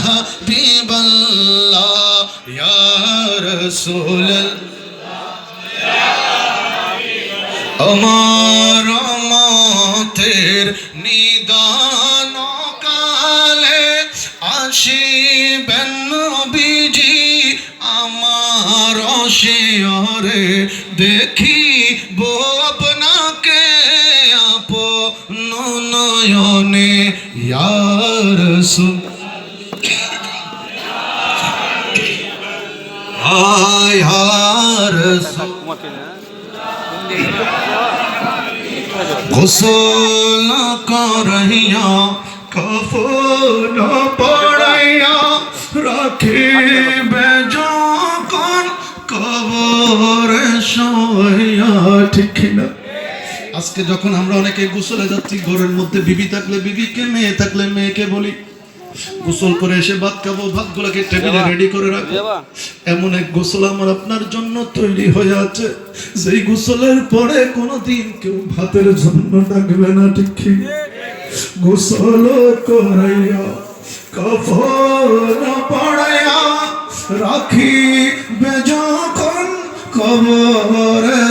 হাবিবাল্লাহ ইয়া রাসূলুল্লাহ আমার মতের নিদান কালে আসিবেন নবীজি আমার শিয়রে দেখিব আপনাকে আপন নয়নে ইয়া রাসূল ইয়া রাসূল গোসল করিয়া কাফন পড়াইয়া রাখিবে যখন কবরে শোয়া ঠিক না। আজকে যখন আমরা অনেকে গোসলে যাচ্ছি, ঘরের মধ্যে বিবি থাকলে বিবিকে, মেয়ে থাকলে মেয়েকে বলি গোসল করে এসে ভাত খাবো, ভাতগুলোকে টেবিলে রেডি করে রাখো। এমন এক গোসল আমার আপনার জন্য তৈরি হয়ে আছে, যেই গোসলের পরে কোনোদিন কেউ ভাতের জন্য ডাকবে না ঠিক কি। গোসল করাইয়া কাফন পড়াইয়া রাখি যখন কবরে